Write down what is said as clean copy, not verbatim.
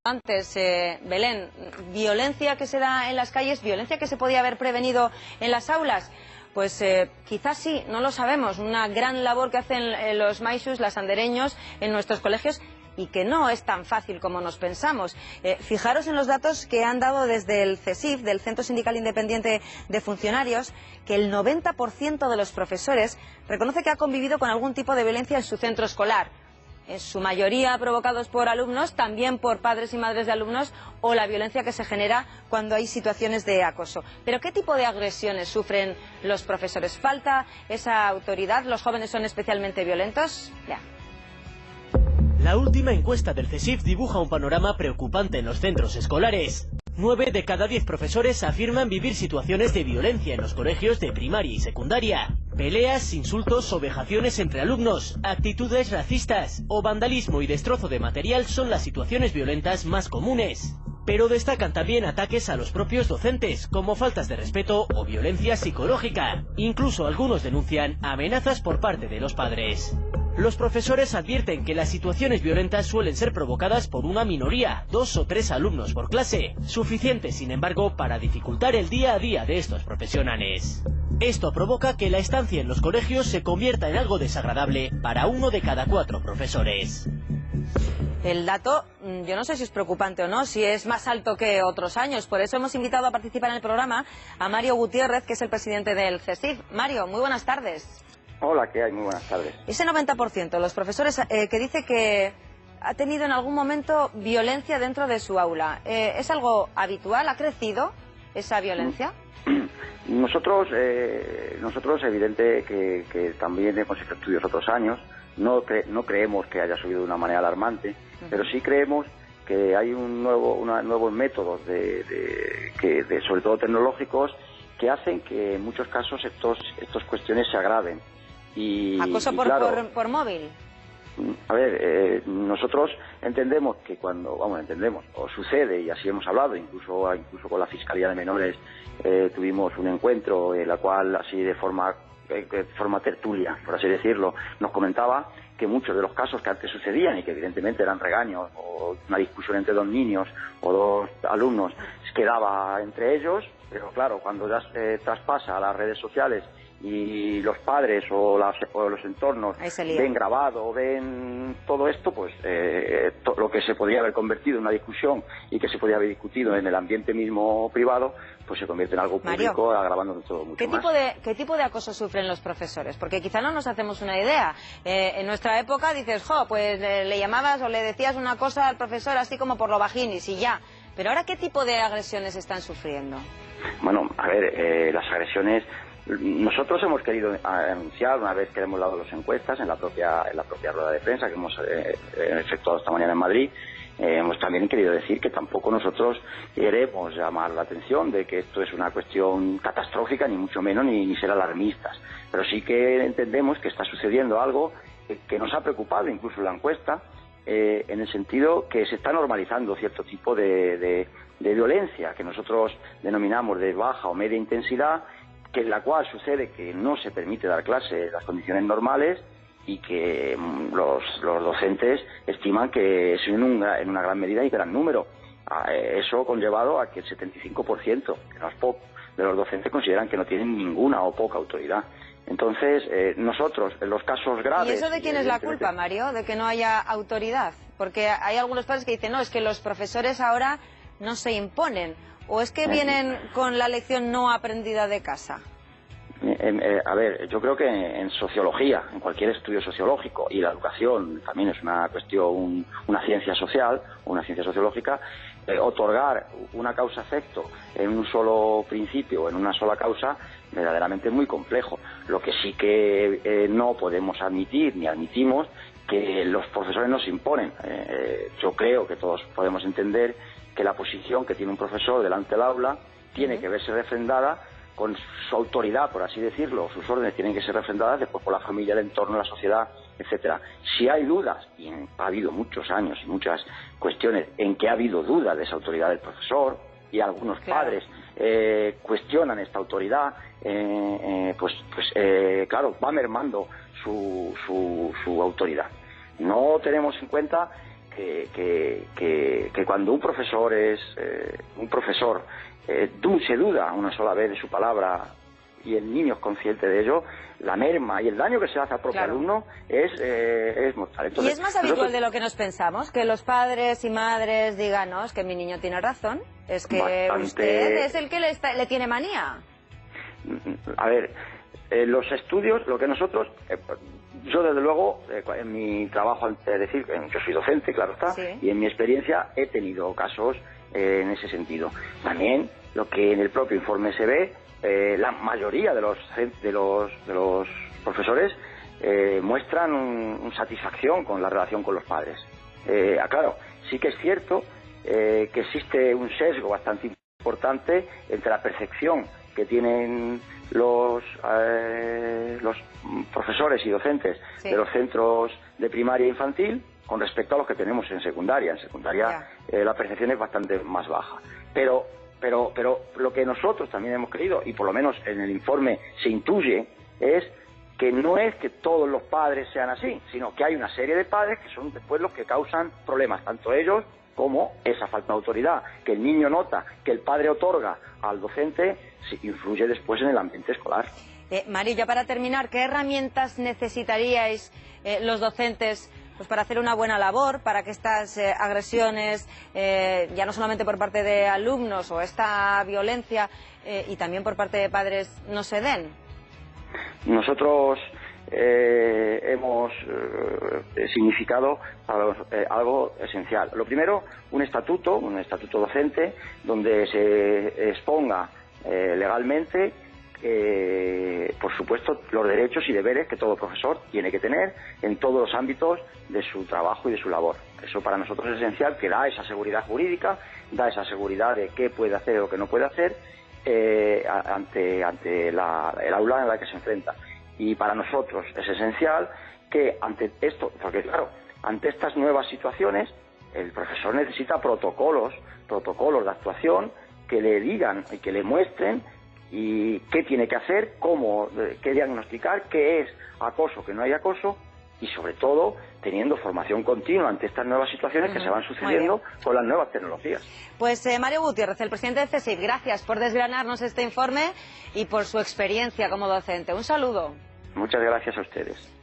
Antes, Belén, violencia que se da en las calles, violencia que se podía haber prevenido en las aulas. Pues quizás sí, no lo sabemos. Una gran labor que hacen los maixus, las andereños, en nuestros colegios, y que no es tan fácil como nos pensamos. Fijaros en los datos que han dado desde el CESIF, del Centro Sindical Independiente de Funcionarios, que el 90% de los profesores reconoce que ha convivido con algún tipo de violencia en su centro escolar. En su mayoría provocados por alumnos, también por padres y madres de alumnos, o la violencia que se genera cuando hay situaciones de acoso. Pero ¿qué tipo de agresiones sufren los profesores? ¿Falta esa autoridad? ¿Los jóvenes son especialmente violentos? Ya. La última encuesta del CESIF dibuja un panorama preocupante en los centros escolares. 9 de cada 10 profesores afirman vivir situaciones de violencia en los colegios de primaria y secundaria. Peleas, insultos o vejaciones entre alumnos, actitudes racistas o vandalismo y destrozo de material son las situaciones violentas más comunes. Pero destacan también ataques a los propios docentes, como faltas de respeto o violencia psicológica. Incluso algunos denuncian amenazas por parte de los padres. Los profesores advierten que las situaciones violentas suelen ser provocadas por una minoría, 2 o 3 alumnos por clase, suficiente sin embargo para dificultar el día a día de estos profesionales. Esto provoca que la estancia en los colegios se convierta en algo desagradable para 1 de cada 4 profesores. El dato, yo no sé si es preocupante o no, si es más alto que otros años. Por eso hemos invitado a participar en el programa a Mario Gutiérrez, que es el presidente del CESIF. Mario, muy buenas tardes. Hola, ¿qué hay? Muy buenas tardes. Ese 90% de los profesores que dice que ha tenido en algún momento violencia dentro de su aula, ¿es algo habitual? ¿Ha crecido esa violencia? Nosotros evidente que también hemos hecho estudios otros años, no creemos que haya subido de una manera alarmante, pero sí creemos que hay nuevos métodos, sobre todo tecnológicos, que hacen que en muchos casos estas cuestiones se agraven. ¿Acoso por móvil? A ver, nosotros entendemos que o sucede, y así hemos hablado, incluso con la Fiscalía de Menores tuvimos un encuentro en la cual, así de forma tertulia, por así decirlo, nos comentaba que muchos de los casos que antes sucedían y que evidentemente eran regaños o una discusión entre 2 niños o 2 alumnos quedaba entre ellos, pero claro, cuando ya se traspasa a las redes sociales y los padres o los entornos ven grabado o ven todo esto, pues lo que se podría haber convertido en una discusión y que se podría haber discutido en el ambiente mismo privado, pues se convierte en algo público, Mario, agravando todo mucho más. ¿Qué tipo de acoso sufren los profesores? Porque quizá no nos hacemos una idea. En nuestra época dices, pues le llamabas o le decías una cosa al profesor así como por lo bajinis y ya. Pero ahora, ¿qué tipo de agresiones están sufriendo? Bueno, a ver, las agresiones... Nosotros hemos querido anunciar, una vez que hemos dado las encuestas en la propia rueda de prensa que hemos efectuado esta mañana en Madrid, hemos también querido decir que tampoco nosotros queremos llamar la atención de que esto es una cuestión catastrófica, ni mucho menos, ni ser alarmistas. Pero sí que entendemos que está sucediendo algo que nos ha preocupado, incluso en la encuesta, en el sentido que se está normalizando cierto tipo de violencia que nosotros denominamos de baja o media intensidad, que en la cual sucede que no se permite dar clase en las condiciones normales y que los docentes estiman que es en una gran medida y gran número. Eso conllevado a que el 75%, que no es poco, de los docentes consideran que no tienen ninguna o poca autoridad. Entonces, nosotros, en los casos graves... ¿Y eso de quién es la culpa, Mario, de que no haya autoridad? Porque hay algunos padres que dicen, no, es que los profesores ahora no se imponen. ¿O es que vienen con la lección no aprendida de casa? A ver, yo creo que en sociología, en cualquier estudio sociológico, y la educación también es una cuestión, una ciencia social, una ciencia sociológica, otorgar una causa-efecto en un solo principio, en una sola causa, verdaderamente es muy complejo. Lo que sí que no podemos admitir, ni admitimos, que los profesores nos imponen. Yo creo que todos podemos entender que la posición que tiene un profesor delante del aula tiene que verse refrendada con su autoridad, por así decirlo, sus órdenes tienen que ser refrendadas después por la familia, el entorno, la sociedad, etcétera. Si hay dudas, y ha habido muchos años y muchas cuestiones en que ha habido dudas de esa autoridad del profesor, y algunos padres cuestionan esta autoridad, claro, va mermando su autoridad. No tenemos en cuenta que cuando un profesor se duda una sola vez de su palabra y el niño es consciente de ello, la merma y el daño que se hace al propio alumno es mortal. Entonces, y es más habitual de lo que nos pensamos, que los padres y madres digan, no, es que mi niño tiene razón, es que usted es el que le tiene manía. A ver, los estudios, lo que nosotros... yo desde luego, en mi trabajo, antes de decir, yo soy docente, claro está, y en mi experiencia he tenido casos en ese sentido. También lo que en el propio informe se ve, la mayoría de los profesores muestran satisfacción con la relación con los padres. Claro, sí que es cierto que existe un sesgo bastante importante entre la percepción que tienen los profesores y docentes de los centros de primaria e infantil con respecto a los que tenemos en secundaria. En secundaria la percepción es bastante más baja. Pero lo que nosotros también hemos creído, y por lo menos en el informe se intuye, es que no es que todos los padres sean así, sino que hay una serie de padres que son después los que causan problemas, tanto ellos como esa falta de autoridad, que el niño nota, que el padre otorga al docente, influye después en el ambiente escolar. Mario, ya para terminar, ¿qué herramientas necesitaríais los docentes pues para hacer una buena labor, para que estas agresiones, ya no solamente por parte de alumnos o esta violencia, y también por parte de padres, no se den? Nosotros hemos significado algo esencial. Lo primero, un estatuto docente, donde se exponga legalmente, por supuesto, los derechos y deberes que todo profesor tiene que tener en todos los ámbitos de su trabajo y de su labor. Eso para nosotros es esencial, que da esa seguridad jurídica, da esa seguridad de qué puede hacer o qué no puede hacer ante el aula en la que se enfrenta. Y para nosotros es esencial que ante esto, porque claro, ante estas nuevas situaciones, el profesor necesita protocolos de actuación que le digan y que le muestren y qué tiene que hacer, qué diagnosticar, qué es acoso, qué no hay acoso, y sobre todo teniendo formación continua ante estas nuevas situaciones que se van sucediendo con las nuevas tecnologías. Pues Mario Gutiérrez, el presidente del CSIC, gracias por desgranarnos este informe y por su experiencia como docente. Un saludo. Muchas gracias a ustedes.